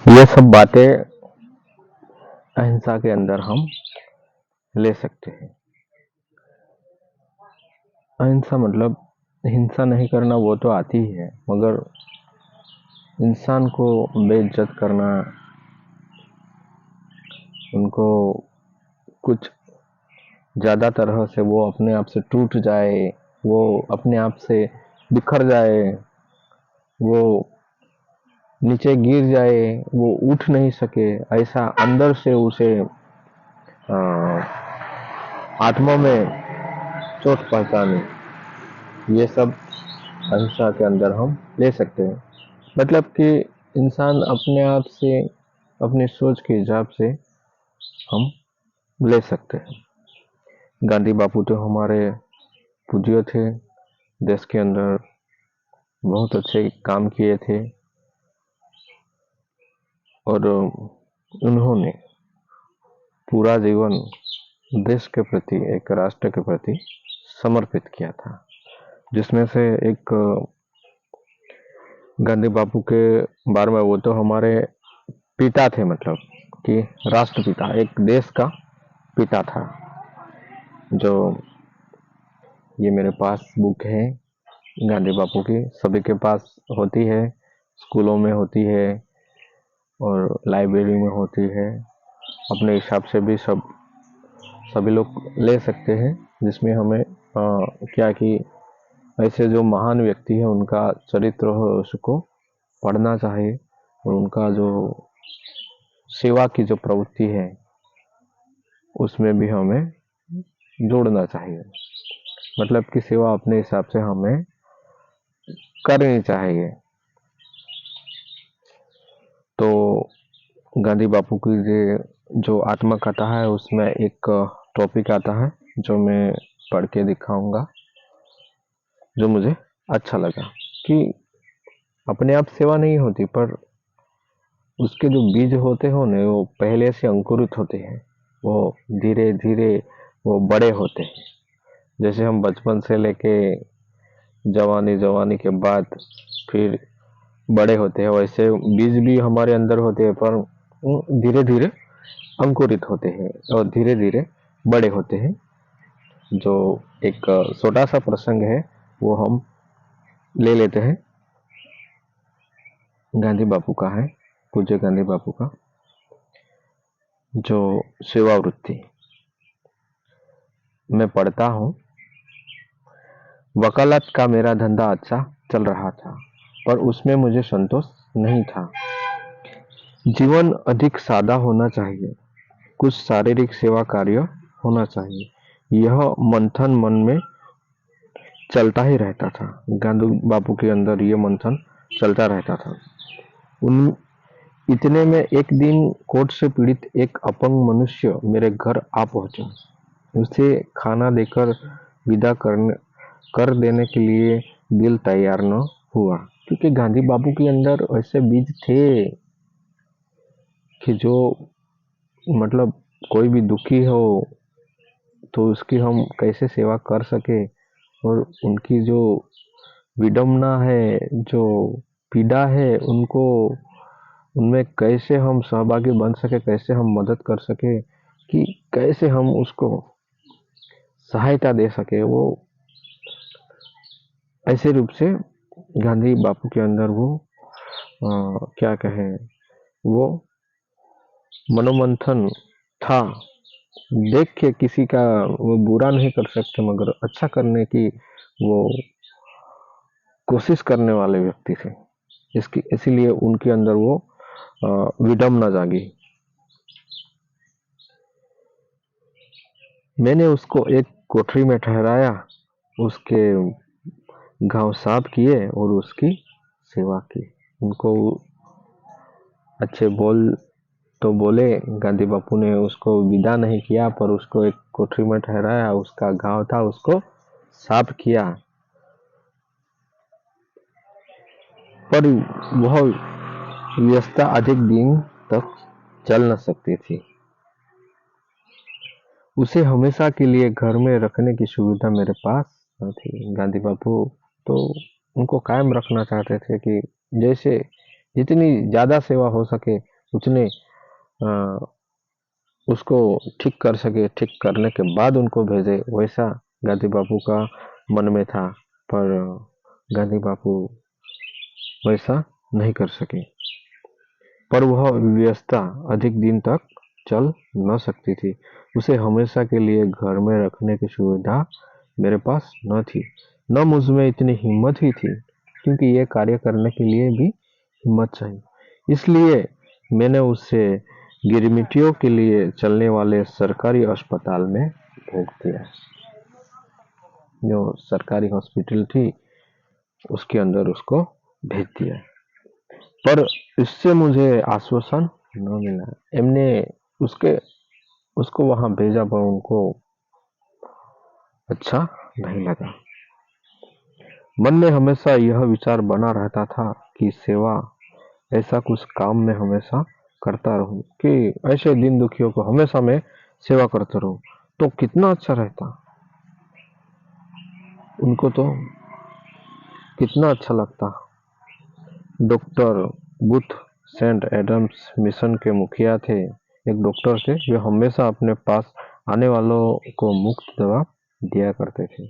ये सब बातें अहिंसा के अंदर हम ले सकते हैं। अहिंसा मतलब हिंसा नहीं करना, वो तो आती ही है, मगर इंसान को बेइज्जत करना, उनको कुछ ज़्यादा तरह से वो अपने आप से टूट जाए, वो अपने आप से बिखर जाए, वो नीचे गिर जाए, वो उठ नहीं सके, ऐसा अंदर से उसे आत्मा में चोट पहुंचानी, ये सब अहिंसा के अंदर हम ले सकते हैं। मतलब कि इंसान अपने आप से, अपनी सोच के हिसाब से हम ले सकते हैं। गांधी बापू तो हमारे पूज्य थे, देश के अंदर बहुत अच्छे काम किए थे और उन्होंने पूरा जीवन देश के प्रति, एक राष्ट्र के प्रति समर्पित किया था। जिसमें से एक गांधी बापू के बारे में, वो तो हमारे पिता थे, मतलब कि राष्ट्रपिता, एक देश का पिता था। जो ये मेरे पास बुक है गांधी बापू की, सभी के पास होती है, स्कूलों में होती है और लाइब्रेरी में होती है। अपने हिसाब से भी सभी लोग ले सकते हैं, जिसमें हमें क्या कि ऐसे जो महान व्यक्ति है उनका चरित्र हो उसको पढ़ना चाहिए, और उनका जो सेवा की जो प्रवृत्ति है उसमें भी हमें जोड़ना चाहिए। मतलब कि सेवा अपने हिसाब से हमें करनी चाहिए। तो गांधी बापू की जो आत्मकथा है उसमें एक टॉपिक आता है जो मैं पढ़ के दिखाऊंगा, जो मुझे अच्छा लगा कि अपने आप सेवा नहीं होती, पर उसके जो बीज होते हो ना, वो पहले से अंकुरित होते हैं, वो धीरे धीरे वो बड़े होते हैं। जैसे हम बचपन से लेके जवानी के बाद फिर बड़े होते हैं, वैसे बीज भी हमारे अंदर होते हैं, पर धीरे धीरे अंकुरित होते हैं और धीरे धीरे बड़े होते हैं। जो एक छोटा सा प्रसंग है वो हम ले लेते हैं, गांधी बापू का है, पूज्य गांधी बापू का, जो सेवा वृत्ति मैं पढ़ता हूँ। वकालत का मेरा धंधा अच्छा चल रहा था, पर उसमें मुझे संतोष नहीं था। जीवन अधिक सादा होना चाहिए, कुछ शारीरिक सेवा कार्य होना चाहिए, यह मंथन मन में चलता ही रहता था। गांधी बापू के अंदर ये मंथन चलता रहता था। उन इतने में एक दिन कोर्ट से पीड़ित एक अपंग मनुष्य मेरे घर आ पहुंचा। उसे खाना देकर विदा कर देने के लिए दिल तैयार न हुआ, क्योंकि गांधी बापू के अंदर ऐसे बीज थे कि जो मतलब कोई भी दुखी हो तो उसकी हम कैसे सेवा कर सके, और उनकी जो विडम्बना है, जो पीड़ा है, उनको उनमें कैसे हम सहभागी बन सके, कैसे हम मदद कर सके, कि कैसे हम उसको सहायता दे सके, वो ऐसे रूप से गांधी बापू के अंदर वो क्या कहें, वो मनोमंथन था। देख के किसी का वो बुरा नहीं कर सकते, मगर अच्छा करने की वो कोशिश करने वाले व्यक्ति थे। इसीलिए उनके अंदर वो विडम्बना जागी। मैंने उसको एक कोठरी में ठहराया, उसके घाव साफ किए और उसकी सेवा की। उनको अच्छे बोल तो बोले, गांधी बापू ने उसको विदा नहीं किया, पर उसको एक कोठरी में ठहराया, उसका घाव था उसको साफ किया। पर वह व्यवस्था अधिक दिन तक चल न सकती थी। उसे हमेशा के लिए घर में रखने की सुविधा मेरे पास थी। गांधी बापू तो उनको कायम रखना चाहते थे कि जैसे जितनी ज़्यादा सेवा हो सके उतने अ, उसको ठीक कर सके, ठीक करने के बाद उनको भेजे, वैसा गांधी बापू का मन में था। पर गांधी बापू वैसा नहीं कर सके। पर वह व्यवस्था अधिक दिन तक चल न सकती थी। उसे हमेशा के लिए घर में रखने की सुविधा मेरे पास न थी, न मुझ में इतनी हिम्मत ही थी, क्योंकि ये कार्य करने के लिए भी हिम्मत चाहिए। इसलिए मैंने उसे गिरमिटियों के लिए चलने वाले सरकारी अस्पताल में भेज दिया। जो सरकारी हॉस्पिटल थी उसके अंदर उसको भेज दिया। पर इससे मुझे आश्वासन न मिला। एमने उसके उसको वहां भेजा पर उनको अच्छा नहीं लगा। मन में हमेशा यह विचार बना रहता था कि सेवा ऐसा कुछ काम मैं हमेशा करता रहूं, कि ऐसे दिन दुखियों को हमेशा मैं सेवा करता रहूं, तो कितना अच्छा रहता। उनको तो कितना अच्छा लगता। Doctor Booth saint Adams mission के मुखिया थे। एक डॉक्टर थे जो हमेशा अपने पास आने वालों को मुफ्त दवा दिया करते थे।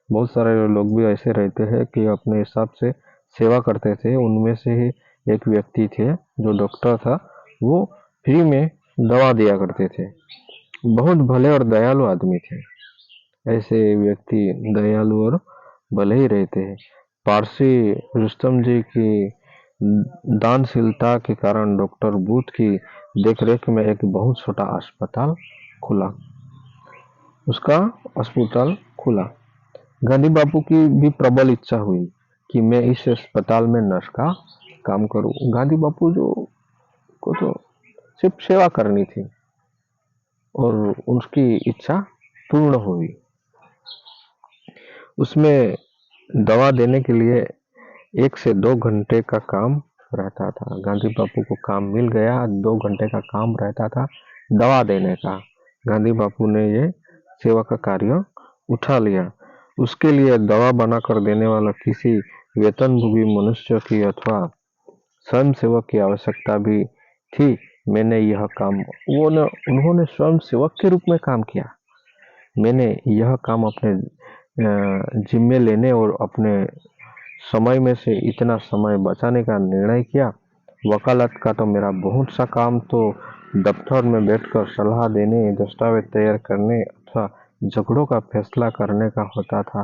बहुत सारे लोग भी ऐसे रहते हैं कि अपने हिसाब से सेवा करते थे। उनमें से ही एक व्यक्ति थे जो डॉक्टर था, वो फ्री में दवा दिया करते थे। बहुत भले और दयालु आदमी थे। ऐसे व्यक्ति दयालु और भले ही रहते हैं। पारसी रुस्तम जी की दानशीलता के कारण डॉक्टर बूथ की देखरेख में एक बहुत छोटा अस्पताल खुला उसका अस्पताल खुला। गांधी बापू की भी प्रबल इच्छा हुई कि मैं इस अस्पताल में नर्स का काम करूं। गांधी बापू जो को तो सिर्फ सेवा करनी थी और उसकी इच्छा पूर्ण हुई। उसमें दवा देने के लिए 1 से 2 घंटे का काम रहता था। गांधी बापू को काम मिल गया, 2 घंटे का काम रहता था दवा देने का। गांधी बापू ने ये सेवा का कार्य उठा लिया। उसके लिए दवा बनाकर देने वाला किसी वेतनभोगी मनुष्य की अथवा स्वयं सेवक की आवश्यकता भी थी। मैंने यह काम उन्होंने स्वयं सेवक के रूप में काम किया। मैंने यह काम अपने जिम्मे लेने और अपने समय में से इतना समय बचाने का निर्णय किया। वकालत का तो मेरा बहुत सा काम तो दफ्तर में बैठकर सलाह देने, दस्तावेज तैयार करने अथवा झगड़ों का फैसला करने का होता था।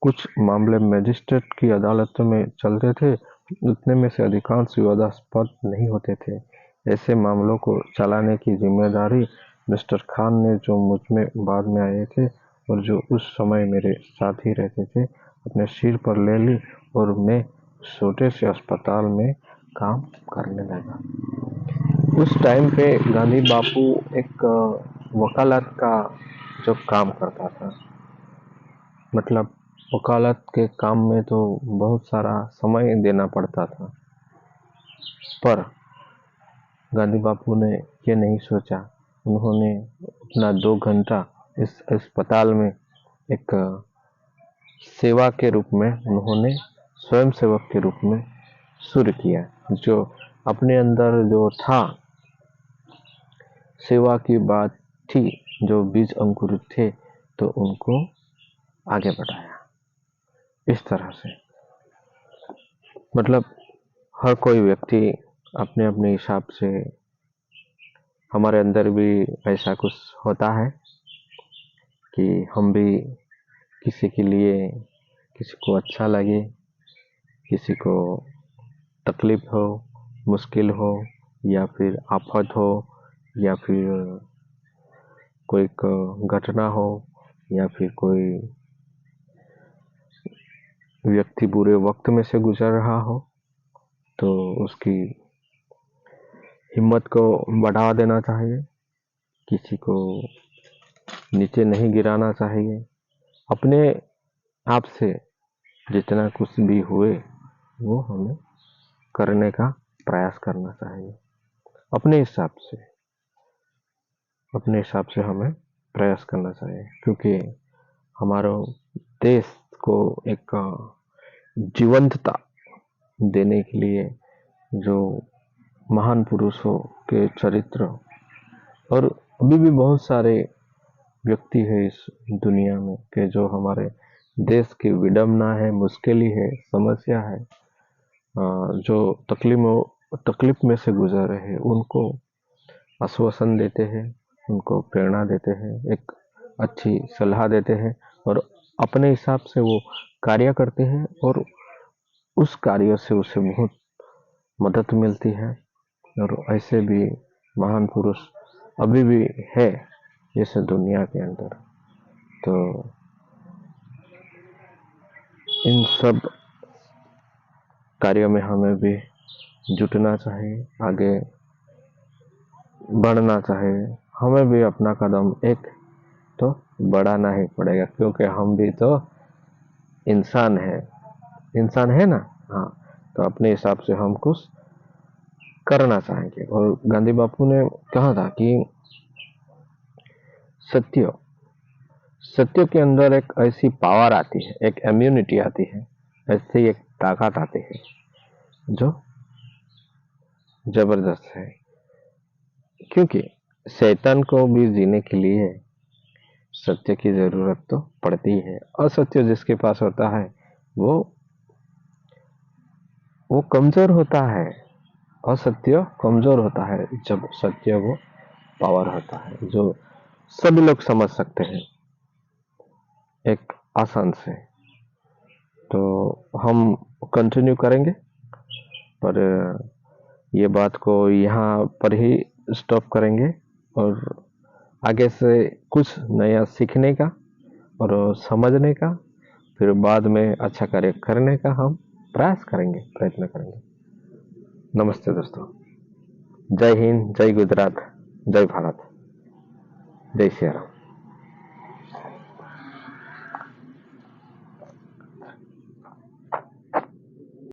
कुछ मामले मजिस्ट्रेट की अदालतों में चलते थे, उतने में से अधिकांश विवादास्पद नहीं होते थे। ऐसे मामलों को चलाने की जिम्मेदारी मिस्टर खान ने, जो मुझ में बाद में आए थे और जो उस समय मेरे साथ ही रहते थे, अपने सिर पर ले ली और मैं छोटे से अस्पताल में काम करने लगा। उस टाइम पे गांधी बापू एक वकालत का जो काम करता था, मतलब वकालत के काम में तो बहुत सारा समय देना पड़ता था। पर गांधी बापू ने ये नहीं सोचा। उन्होंने अपना 2 घंटा इस अस्पताल में एक सेवा के रूप में उन्होंने स्वयं सेवक के रूप में शुरू किया। जो अपने अंदर जो था, सेवा की बात थी, जो बीज अंकुरित थे, तो उनको आगे बढ़ाया इस तरह से। मतलब हर कोई व्यक्ति अपने अपने हिसाब से, हमारे अंदर भी ऐसा कुछ होता है कि हम भी किसी के लिए, किसी को अच्छा लगे, किसी को तकलीफ हो, मुश्किल हो, या फिर आफत हो, या फिर कोई घटना हो, या फिर कोई व्यक्ति बुरे वक्त में से गुजर रहा हो, तो उसकी हिम्मत को बढ़ा देना चाहिए। किसी को नीचे नहीं गिराना चाहिए। अपने आप से जितना कुछ भी हुए वो हमें करने का प्रयास करना चाहिए। अपने हिसाब से हमें प्रयास करना चाहिए, क्योंकि हमारा देश को एक जीवंतता देने के लिए जो महान पुरुषों के चरित्र, और अभी भी बहुत सारे व्यक्ति है इस दुनिया में कि जो हमारे देश की विडंबना है, मुश्किल है, समस्या है, जो तकलीफ में से गुजर रहे हैं, उनको आश्वासन देते हैं, उनको प्रेरणा देते हैं, एक अच्छी सलाह देते हैं, और अपने हिसाब से वो कार्य करते हैं, और उस कार्य से उसे बहुत मदद मिलती है। और ऐसे भी महान पुरुष अभी भी है इस दुनिया के अंदर। तो इन सब कार्यों में हमें भी जुटना चाहिए, आगे बढ़ना चाहिए। हमें भी अपना कदम एक तो बढ़ाना ही पड़ेगा, क्योंकि हम भी तो इंसान है ना। हाँ, तो अपने हिसाब से हम कुछ करना चाहेंगे। और गांधी बापू ने कहा था कि सत्य सत्य के अंदर एक ऐसी पावर आती है, एक इम्यूनिटी आती है, ऐसी एक ताकत आती है जो जबरदस्त है। क्योंकि शैतान को भी जीने के लिए सत्य की जरूरत तो पड़ती है। असत्य जिसके पास होता है वो कमजोर होता है। असत्य कमजोर होता है, जब सत्य वो पावर होता है, जो सभी लोग समझ सकते हैं एक आसान से। तो हम कंटिन्यू करेंगे, पर ये बात को यहाँ पर ही स्टॉप करेंगे, और आगे से कुछ नया सीखने का और समझने का, फिर बाद में अच्छा कार्य करने का हम प्रयत्न करेंगे। नमस्ते दोस्तों, जय हिंद, जय गुजरात, जय भारत, जय श्री राम।